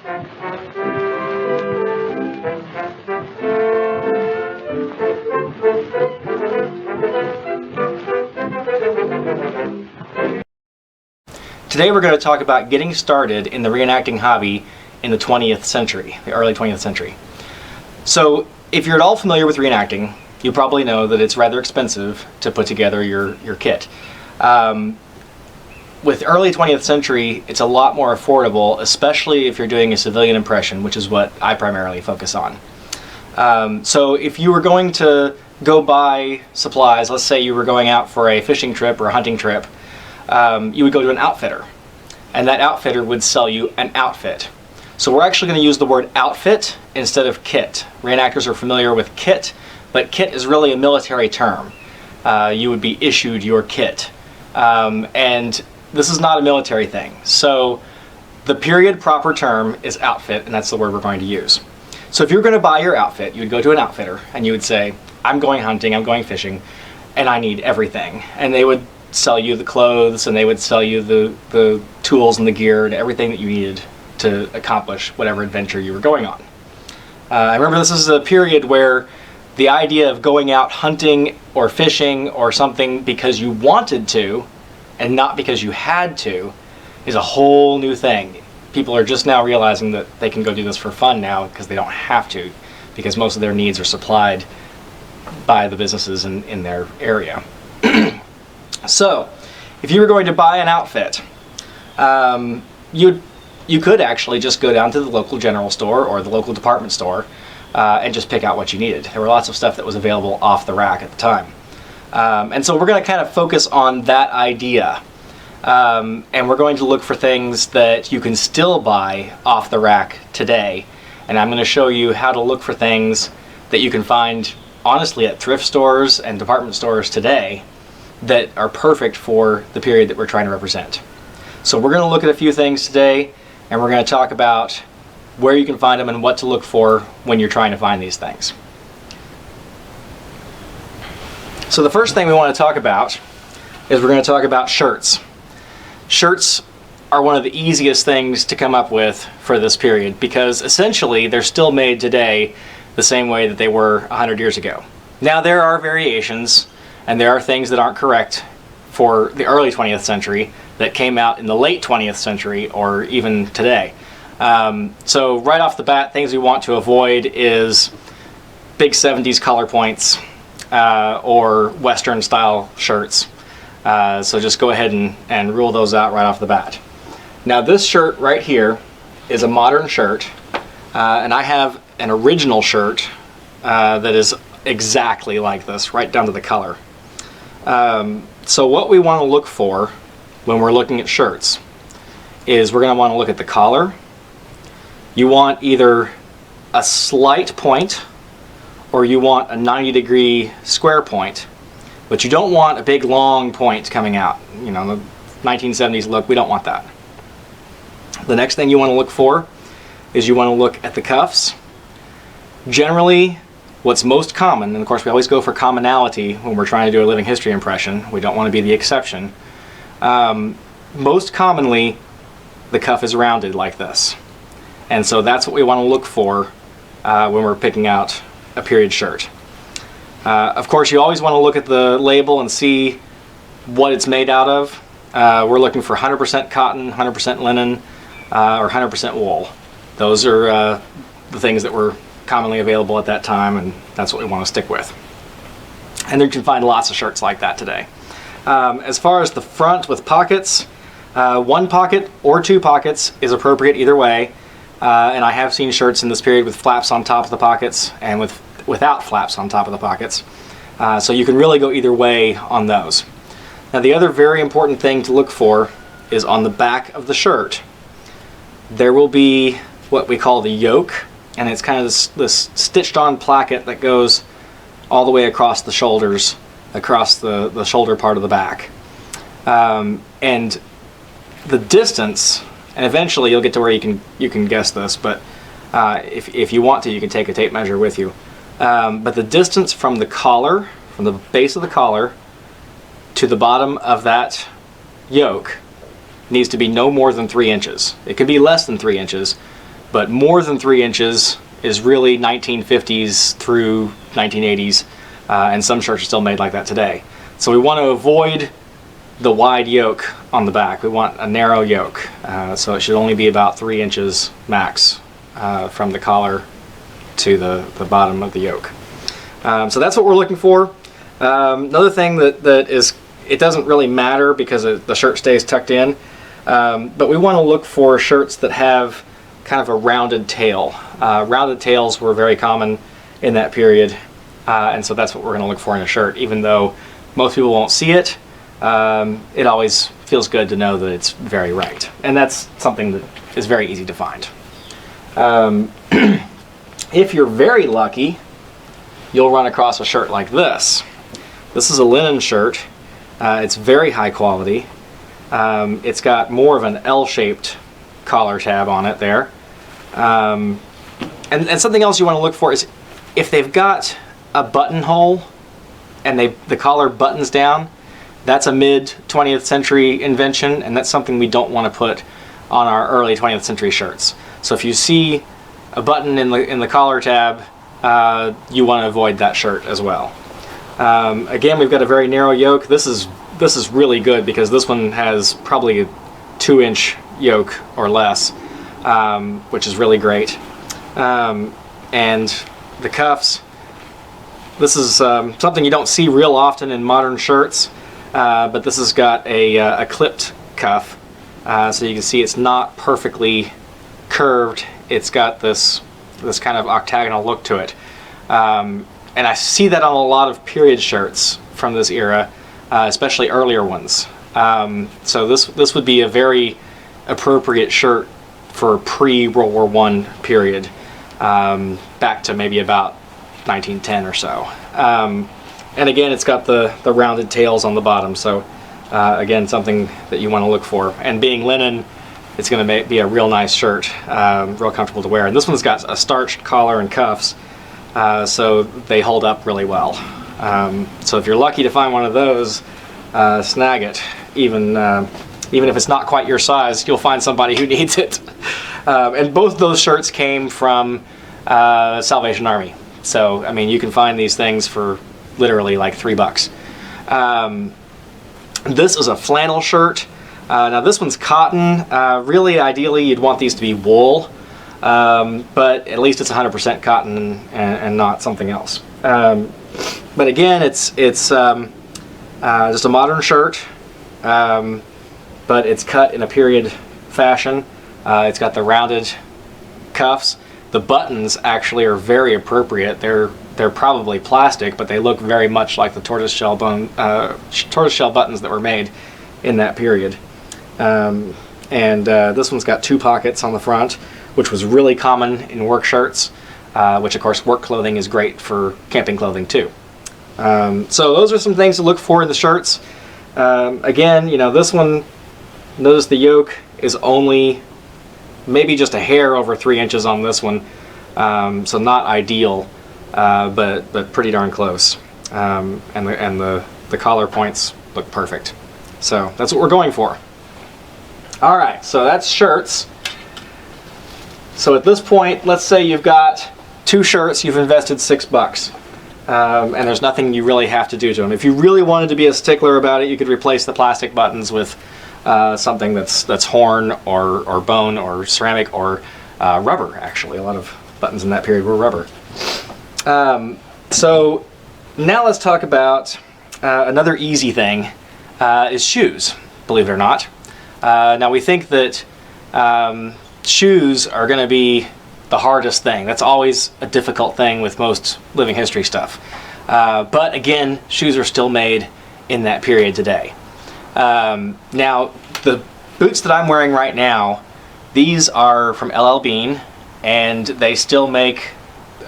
Today we're going to talk about getting started in the reenacting hobby in the 20th century, the early 20th century. So if you're at all familiar with reenacting, you probably know that it's rather expensive to put together your kit. With early 20th century, it's a lot more affordable, especially if you're doing a civilian impression, which is what I primarily focus on. So if you were going to go buy supplies, let's say you were going out for a fishing trip or a hunting trip, you would go to an outfitter, and that outfitter would sell you an outfit. So we're actually going to use the word outfit instead of kit. Reenactors are familiar with kit, but kit is really a military term. You would be issued your kit. And this is not a military thing. So the period proper term is outfit, and that's the word we're going to use. So if you're going to buy your outfit, you would go to an outfitter and you would say, I'm going hunting, I'm going fishing, and I need everything. And they would sell you the clothes, and they would sell you the tools and the gear and everything that you needed to accomplish whatever adventure you were going on. I remember this is a period where the idea of going out hunting or fishing or something because you wanted to and not because you had to is a whole new thing. People are just now realizing that they can go do this for fun now because they don't have to, because most of their needs are supplied by the businesses in their area. So, if you were going to buy an outfit, you could actually just go down to the local general store or the local department store and just pick out what you needed. There were lots of stuff that was available off the rack at the time. And so we're going to kind of focus on that idea. And we're going to look for things that you can still buy off the rack today. And I'm going to show you how to look for things that you can find, honestly, at thrift stores and department stores today that are perfect for the period that we're trying to represent. So we're going to look at a few things today, and we're going to talk about where you can find them and what to look for when you're trying to find these things. So the first thing we want to talk about is we're going to talk about shirts. Shirts are one of the easiest things to come up with for this period because essentially they're still made today the same way that they were 100 years ago. Now there are variations, and there are things that aren't correct for the early 20th century that came out in the late 20th century or even today. So right off the bat, things we want to avoid is big 70s collar points or Western style shirts. So just go ahead and rule those out right off the bat. Now this shirt right here is a modern shirt, and I have an original shirt that is exactly like this, right down to the color. So what we want to look for when we're looking at shirts is we're going to want to look at the collar. You want either a slight point or you want a 90-degree square point, but you don't want a big long point coming out. You know, the 1970s look, we don't want that. The next thing you want to look for is you want to look at the cuffs. Generally, what's most common, and of course we always go for commonality when we're trying to do a living history impression, we don't want to be the exception. Most commonly, the cuff is rounded like this. And so that's what we want to look for when we're picking out a period shirt. Of course, you always want to look at the label and see what it's made out of. We're looking for 100% cotton, 100% linen, or 100% wool. Those are the things that were commonly available at that time, and that's what we want to stick with. And you can find lots of shirts like that today. As far as the front with pockets, one pocket or two pockets is appropriate either way. And I have seen shirts in this period with flaps on top of the pockets and without flaps on top of the pockets. So you can really go either way on those. Now the other very important thing to look for is on the back of the shirt. There will be what we call the yoke, and it's kind of this stitched on placket that goes all the way across the shoulders, across the shoulder part of the back. And the distance, and eventually you'll get to where you can guess this, but if you want to, you can take a tape measure with you. But the distance from the collar, from the base of the collar to the bottom of that yoke needs to be no more than 3 inches. It could be less than 3 inches, but more than 3 inches is really 1950s through 1980s, and some shirts are still made like that today. So we want to avoid the wide yoke on the back. We want a narrow yoke, so it should only be about 3 inches max from the collar to the bottom of the yoke. So that's what we're looking for. Another thing that is, it doesn't really matter because the shirt stays tucked in, but we want to look for shirts that have kind of a rounded tail. Rounded tails were very common in that period, and so that's what we're going to look for in a shirt. Even though most people won't see it, it always feels good to know that it's very right, and that's something that is very easy to find. If you're very lucky, you'll run across a shirt like this. This is a linen shirt. It's very high quality. It's got more of an L-shaped collar tab on it there. And something else you want to look for is if they've got a buttonhole and the collar buttons down, that's a mid-20th century invention, and that's something we don't want to put on our early 20th century shirts. So if you see a button in the collar tab, you want to avoid that shirt as well. Again, we've got a very narrow yoke. This is really good because this one has probably a 2-inch yoke or less, which is really great. And the cuffs, this is something you don't see real often in modern shirts, but this has got a clipped cuff, so you can see it's not perfectly curved. It's got this kind of octagonal look to it. And I see that on a lot of period shirts from this era, especially earlier ones. So this would be a very appropriate shirt for pre-World War I period, back to maybe about 1910 or so. And again, it's got the rounded tails on the bottom, so again, something that you want to look for. And being linen, it's going to be a real nice shirt, real comfortable to wear. And this one's got a starched collar and cuffs, so they hold up really well. So if you're lucky to find one of those, snag it. Even if it's not quite your size, you'll find somebody who needs it. And both those shirts came from Salvation Army. So, I mean, you can find these things for literally like $3. This is a flannel shirt. Now this one's cotton. Really, ideally, you'd want these to be wool, but at least it's 100% cotton and not something else. But again, it's just a modern shirt, but it's cut in a period fashion. It's got the rounded cuffs. The buttons actually are very appropriate. They're probably plastic, but they look very much like the tortoiseshell buttons that were made in that period. This one's got 2 pockets on the front, which was really common in work shirts, which of course work clothing is great for camping clothing too. So those are some things to look for in the shirts. Again, you know, this one, notice the yoke is only maybe just a hair over 3 inches on this one, so not ideal, but pretty darn close. And the collar points look perfect. So that's what we're going for. All right, so that's shirts. So at this point, let's say you've got 2 shirts, you've invested $6, and there's nothing you really have to do to them. If you really wanted to be a stickler about it, you could replace the plastic buttons with something that's horn or bone or ceramic or rubber. Actually, a lot of buttons in that period were rubber. So now let's talk about another easy thing, is shoes, believe it or not. Now we think that shoes are going to be the hardest thing. That's always a difficult thing with most living history stuff. But again, shoes are still made in that period today. Now, the boots that I'm wearing right now, these are from LL Bean, and they still make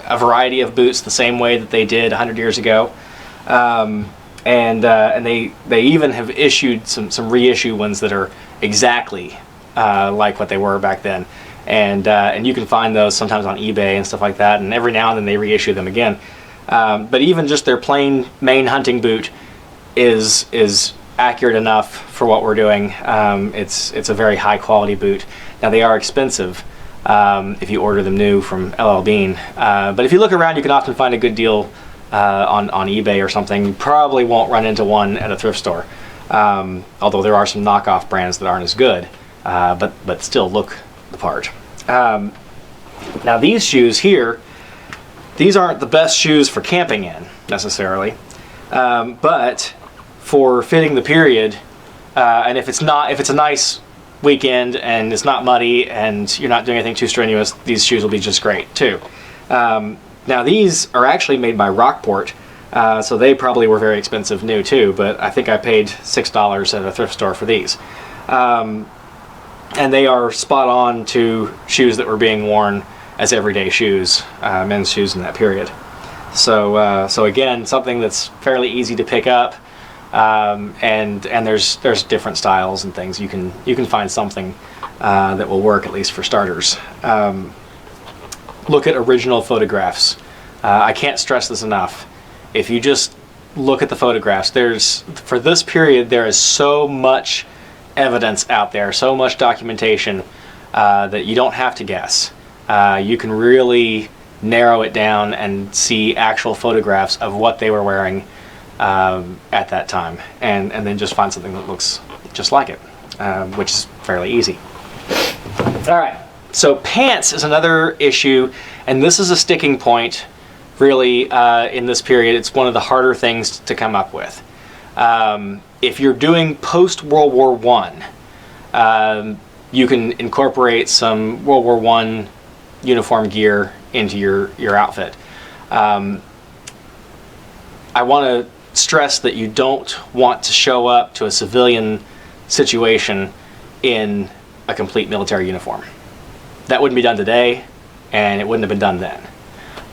a variety of boots the same way that they did 100 years ago. And they even have issued some reissue ones that are exactly like what they were back then. And you can find those sometimes on eBay and stuff like that, and every now and then they reissue them again. But even just their plain Maine hunting boot is accurate enough for what we're doing. It's a very high quality boot. Now they are expensive, if you order them new from LL Bean. But if you look around, you can often find a good deal on eBay or something. You probably won't run into one at a thrift store, although there are some knockoff brands that aren't as good, but still look the part. Now these shoes here, these aren't the best shoes for camping in necessarily, but for fitting the period, and if it's a nice weekend and it's not muddy and you're not doing anything too strenuous, these shoes will be just great too. Now these are actually made by Rockport, so they probably were very expensive new too, but I think I paid $6 at a thrift store for these. And they are spot on to shoes that were being worn as everyday shoes, men's shoes in that period. So again, something that's fairly easy to pick up, and there's different styles and things. You can find something that will work, at least for starters. Look at original photographs. I can't stress this enough. If you just look at the photographs, for this period there is so much evidence out there, so much documentation, that you don't have to guess. You can really narrow it down and see actual photographs of what they were wearing at that time, and then just find something that looks just like it, which is fairly easy. All right, so pants is another issue, and this is a sticking point really in this period. It's one of the harder things to come up with. If you're doing post-World War I, you can incorporate some World War I uniform gear into your outfit. I want to stress that you don't want to show up to a civilian situation in a complete military uniform. That wouldn't be done today, and it wouldn't have been done then.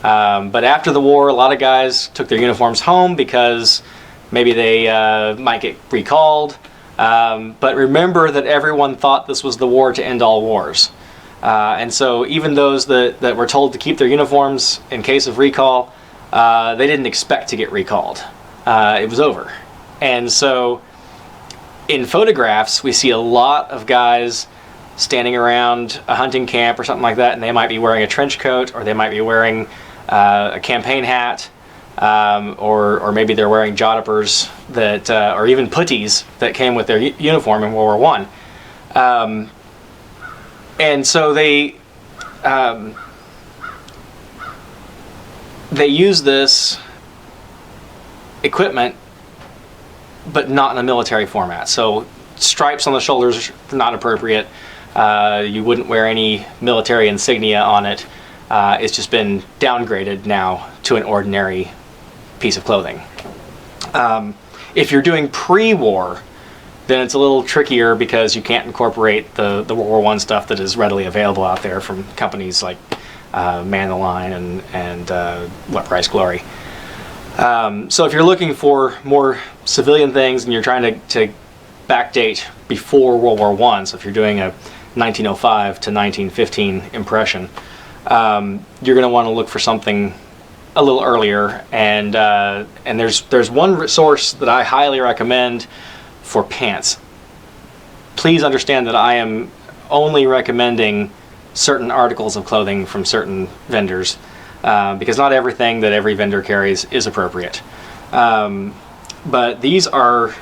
But after the war, a lot of guys took their uniforms home because maybe they might get recalled. But remember that everyone thought this was the war to end all wars. And so even those that were told to keep their uniforms in case of recall, they didn't expect to get recalled. It was over. And so in photographs, we see a lot of guys standing around a hunting camp or something like that, and they might be wearing a trench coat, or they might be wearing a campaign hat, or maybe they're wearing jodhpurs that, or even puttees that came with their uniform in World War I. And so they use this equipment, but not in a military format. So stripes on the shoulders are not appropriate. You wouldn't wear any military insignia on it. It's just been downgraded now to an ordinary piece of clothing. If you're doing pre-war, then it's a little trickier because you can't incorporate the World War I stuff that is readily available out there from companies like Man the Line and What Price Glory. So if you're looking for more civilian things and you're trying to backdate before World War I, so if you're doing a 1905 to 1915 impression, you're going to want to look for something a little earlier, and there's one resource that I highly recommend for pants. Please understand that I am only recommending certain articles of clothing from certain vendors, because not everything that every vendor carries is appropriate. But these are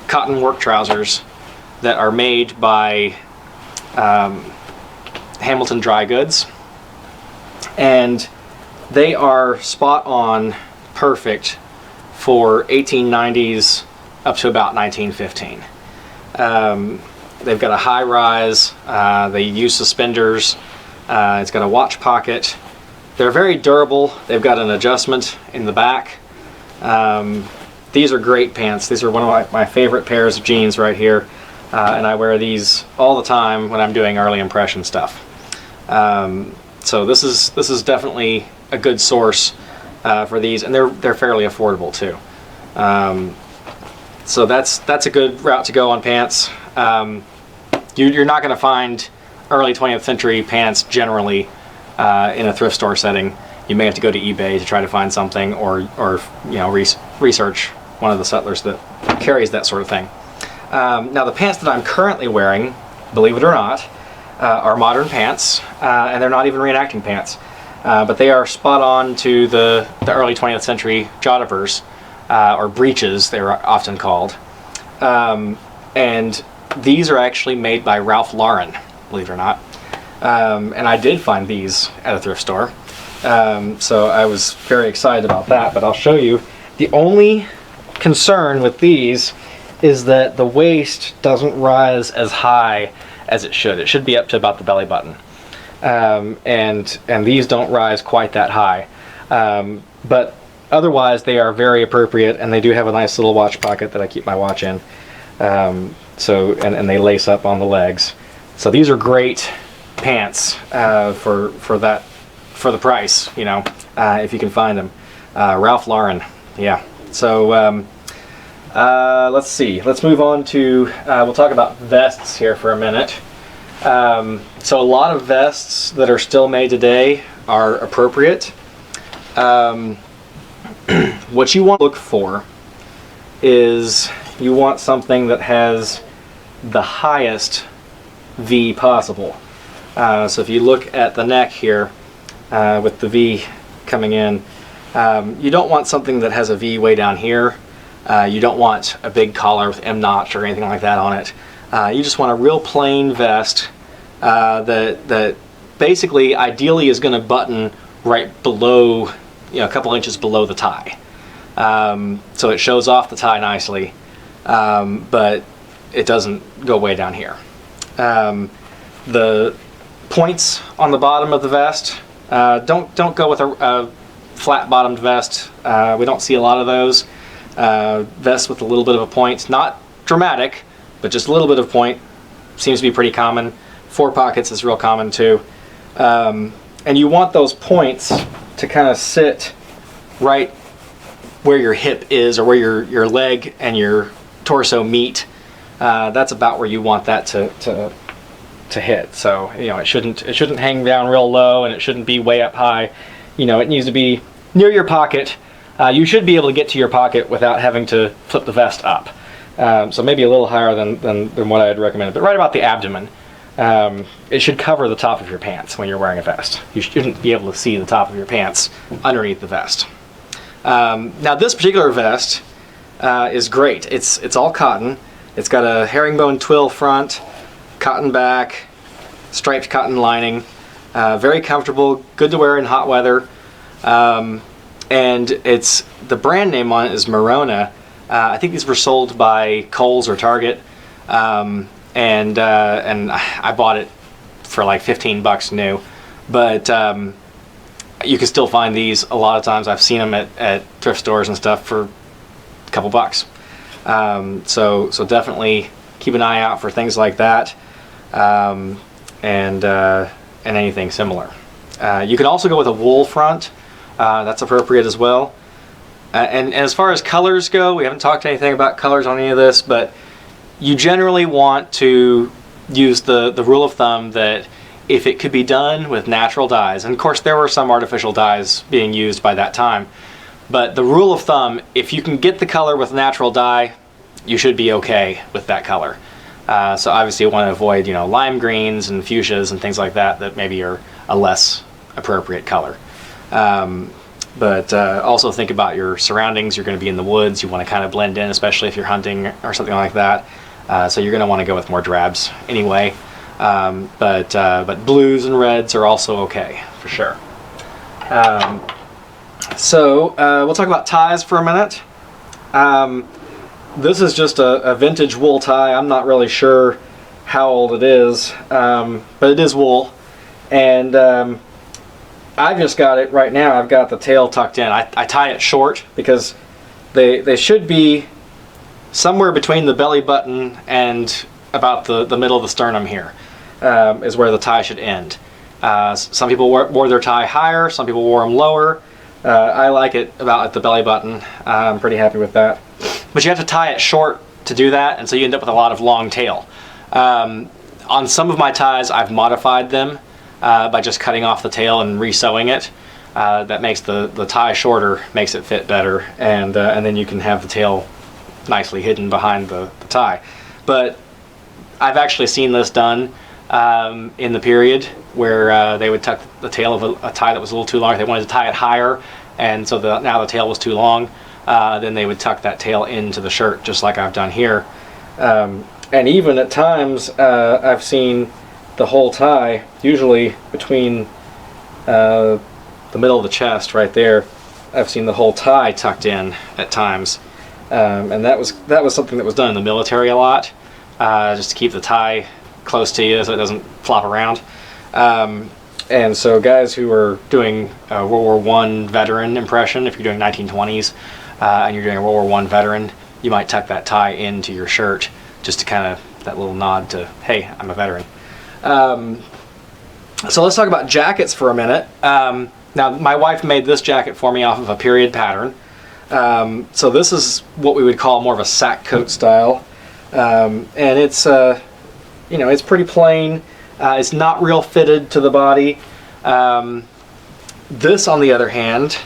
cotton work trousers that are made by Hamilton Dry Goods, and they are spot on perfect for 1890s up to about 1915. They've got a high rise, they use suspenders, it's got a watch pocket. They're very durable. They've got an adjustment in the back. These are great pants. These are one of my favorite pairs of jeans right here, and I wear these all the time when I'm doing early impression stuff. So this is definitely a good source for these, and they're fairly affordable too. So that's a good route to go on pants. You're not going to find early 20th century pants generally in a thrift store setting. You may have to go to eBay to try to find something, or research one of the settlers that carries that sort of thing. Now the pants that I'm currently wearing, believe it or not, are modern pants, and they're not even reenacting pants. But they are spot on to the early 20th century jodhpurs, or breeches, they were often called. And these are actually made by Ralph Lauren, believe it or not. And I did find these at a thrift store. So I was very excited about that, but I'll show you. The only concern with these is that the waist doesn't rise as high as it should. It should be up to about the belly button. And these don't rise quite that high. But otherwise they are very appropriate, and they do have a nice little watch pocket that I keep my watch in. And they lace up on the legs. So these are great pants for the price, you know, if you can find them. Ralph Lauren, yeah. So let's see. Let's move on to we'll talk about vests here for a minute. So a lot of vests that are still made today are appropriate. What you want to look for is you want something that has the highest V possible. So if you look at the neck here with the V coming in, you don't want something that has a V way down here. You don't want a big collar with M notch or anything like that on it. You just want a real plain vest that basically ideally is going to button right below, you know, a couple inches below the tie. So it shows off the tie nicely, but it doesn't go way down here. The points on the bottom of the vest, don't go with a flat bottomed vest. We don't see a lot of those. Vests with a little bit of a point, not dramatic, but just a little bit of point, seems to be pretty common. 4 pockets is real common too. And you want those points to kind of sit right where your hip is, or where your leg and your torso meet. That's about where you want that to hit. So, you know, it shouldn't hang down real low, and it shouldn't be way up high. You know, it needs to be near your pocket. You should be able to get to your pocket without having to flip the vest up. So maybe a little higher than what I had recommended, but right about the abdomen. It should cover the top of your pants when you're wearing a vest. You shouldn't be able to see the top of your pants underneath the vest. Now this particular vest is great. It's all cotton. It's got a herringbone twill front, cotton back, striped cotton lining. Very comfortable, good to wear in hot weather. And the brand name on it is Morona. I think these were sold by Kohl's or Target. And I bought it for like $15 new, but you can still find these a lot of times. I've seen them at thrift stores and stuff for a couple bucks. So definitely keep an eye out for things like that, and anything similar. You can also go with a wool front. That's appropriate as well. And as far as colors go, we haven't talked anything about colors on any of this, but you generally want to use the rule of thumb that if it could be done with natural dyes, and of course there were some artificial dyes being used by that time, but the rule of thumb, if you can get the color with natural dye, you should be okay with that color. So obviously you want to avoid, you know, lime greens and fuchsias and things like that maybe are a less appropriate color. But also think about your surroundings. You're going to be in the woods. You want to kind of blend in, especially if you're hunting or something like that. So you're going to want to go with more drabs anyway. But blues and reds are also okay, for sure. So we'll talk about ties for a minute. This is just a vintage wool tie. I'm not really sure how old it is, but it is wool. And I just got it right now. I've got the tail tucked in. I tie it short because they should be somewhere between the belly button and about the middle of the sternum here, is where the tie should end. Some people wore their tie higher, some people wore them lower. I like it about at the belly button. I'm pretty happy with that. But you have to tie it short to do that, and so you end up with a lot of long tail. On some of my ties, I've modified them by just cutting off the tail and re-sewing it. That makes the tie shorter, makes it fit better, and then you can have the tail nicely hidden behind the tie. But I've actually seen this done in the period where they would tuck the tail of a tie that was a little too long. If they wanted to tie it higher, and so now the tail was too long, then they would tuck that tail into the shirt, just like I've done here. And even at times, I've seen the whole tie, usually between the middle of the chest right there, I've seen the whole tie tucked in at times. And that was something that was done in the military a lot, just to keep the tie close to you so it doesn't flop around. And so guys who are doing a World War I veteran impression, if you're doing 1920s and you're doing a World War I veteran, you might tuck that tie into your shirt just to kind of, that little nod to, hey, I'm a veteran. So let's talk about jackets for a minute. Now, my wife made this jacket for me off of a period pattern. So this is what we would call more of a sack coat style. And it's, it's pretty plain. It's not real fitted to the body. This, on the other hand,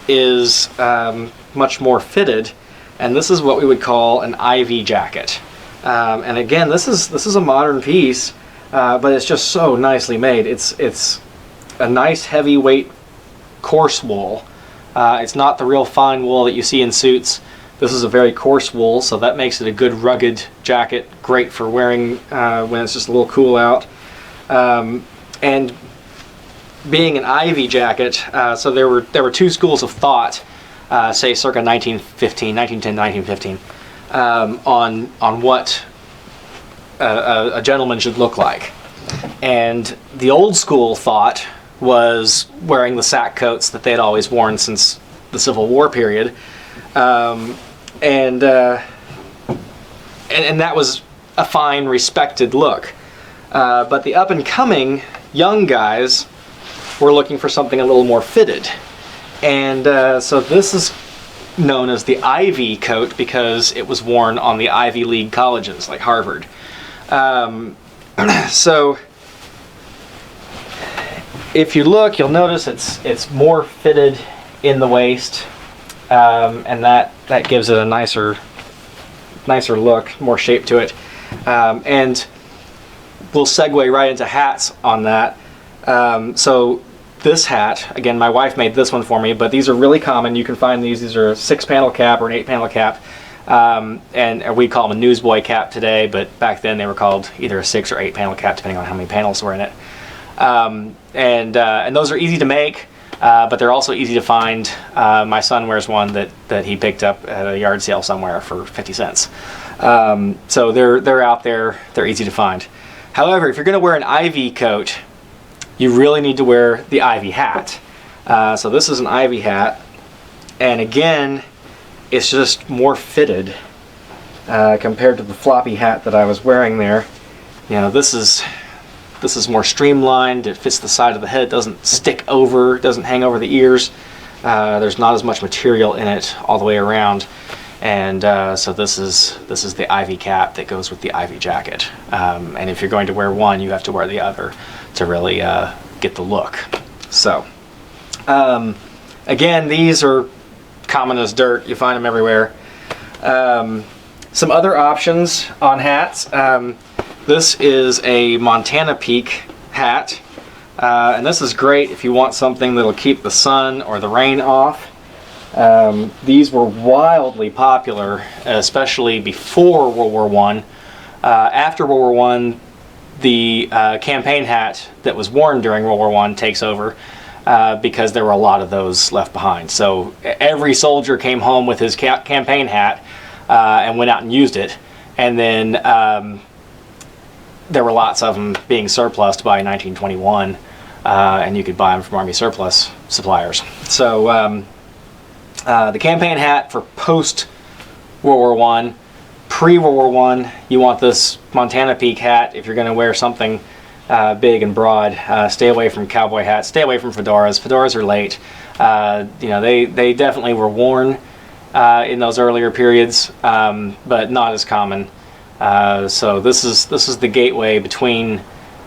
is much more fitted, and this is what we would call an ivy jacket. And again, this is a modern piece, but it's just so nicely made. It's a nice heavyweight coarse wool. It's not the real fine wool that you see in suits. This is a very coarse wool, so that makes it a good rugged jacket, great for wearing when it's just a little cool out. And being an ivy jacket, so there were two schools of thought, say circa 1910, 1915, on what a gentleman should look like. And the old school thought was wearing the sack coats that they had always worn since the Civil War period. And that was a fine, respected look. But the up-and-coming young guys were looking for something a little more fitted. And so this is known as the Ivy coat because it was worn on the Ivy League colleges, like Harvard. So if you look, you'll notice it's more fitted in the waist, and that gives it a nicer look, more shape to it. And we'll segue right into hats on that. So this hat, again, my wife made this one for me, but these are really common. You can find these. These are a 6-panel cap or an 8-panel cap. And we call them a newsboy cap today, but back then they were called either a 6 or 8-panel cap, depending on how many panels were in it. And those are easy to make, but they're also easy to find. My son wears one that he picked up at a yard sale somewhere for 50 cents. So they're out there. They're easy to find. However, if you're going to wear an ivy coat, you really need to wear the ivy hat. So this is an ivy hat, and again, it's just more fitted compared to the floppy hat that I was wearing there. You know, this is more streamlined. It fits the side of the head. It doesn't stick over. It doesn't hang over the ears. There's not as much material in it all the way around. And so this is the ivy cap that goes with the ivy jacket. And if you're going to wear one, you have to wear the other to really get the look. So again, these are common as dirt. You find them everywhere. Some other options on hats. This is a Montana Peak hat. And this is great if you want something that'll keep the sun or the rain off. These were wildly popular, especially before World War I. After World War I, the campaign hat that was worn during World War I takes over because there were a lot of those left behind. So every soldier came home with his campaign hat and went out and used it. And then there were lots of them being surplused by 1921, and you could buy them from Army surplus suppliers. So the campaign hat for post-World War I. Pre-World War I, you want this Montana Peak hat if you're going to wear something big and broad. Stay away from cowboy hats. Stay away from fedoras. Fedoras are late. They definitely were worn in those earlier periods, but not as common. So this is the gateway between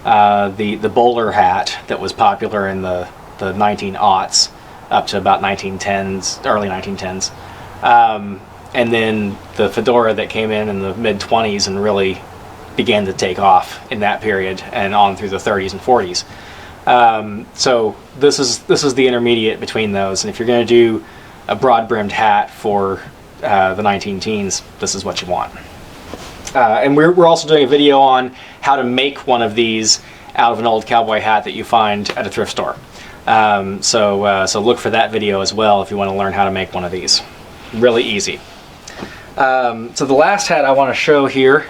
the bowler hat that was popular in the 1900s up to about 1910s, early 1910s. And then the fedora that came in the mid-20s and really began to take off in that period and on through the 30s and 40s. So this is the intermediate between those, and if you're going to do a broad-brimmed hat for the 19 teens, this is what you want. And we're also doing a video on how to make one of these out of an old cowboy hat that you find at a thrift store. So look for that video as well if you want to learn how to make one of these. Really easy. So the last hat I want to show here,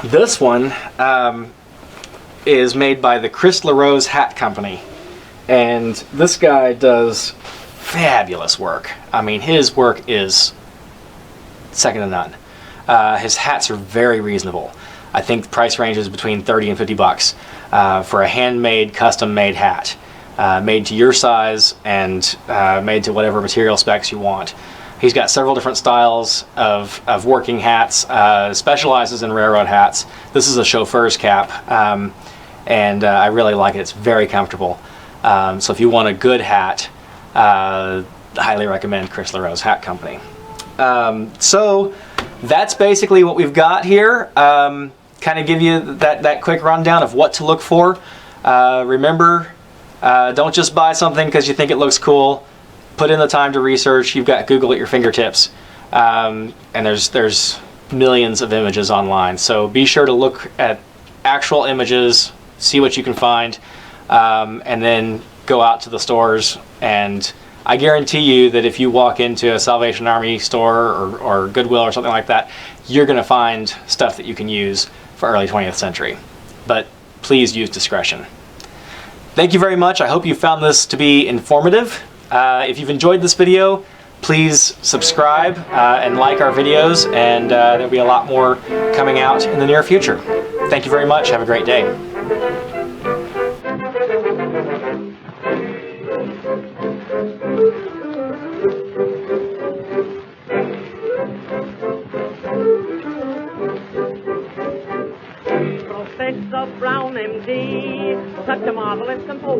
this one is made by the Chris LaRose Hat Company, and this guy does fabulous work. I mean, his work is second to none. His hats are very reasonable. I think the price range is between 30 and 50 bucks for a handmade, custom-made hat, made to your size and made to whatever material specs you want. He's got several different styles of working hats, specializes in railroad hats. This is a chauffeur's cap, and I really like it. It's very comfortable. So if you want a good hat, highly recommend Chris LaRose Hat Company. So that's basically what we've got here. Kind of give you that quick rundown of what to look for. Remember, don't just buy something because you think it looks cool. Put in the time to research. You've got Google at your fingertips, and there's millions of images online. So be sure to look at actual images, see what you can find, and then go out to the stores. And I guarantee you that if you walk into a Salvation Army store or Goodwill or something like that, you're going to find stuff that you can use for early 20th century. But please use discretion. Thank you very much. I hope you found this to be informative. If you've enjoyed this video, please subscribe and like our videos, and there'll be a lot more coming out in the near future. Thank you very much. Have a great day. Professor Brown, MD, such a marvelous composer.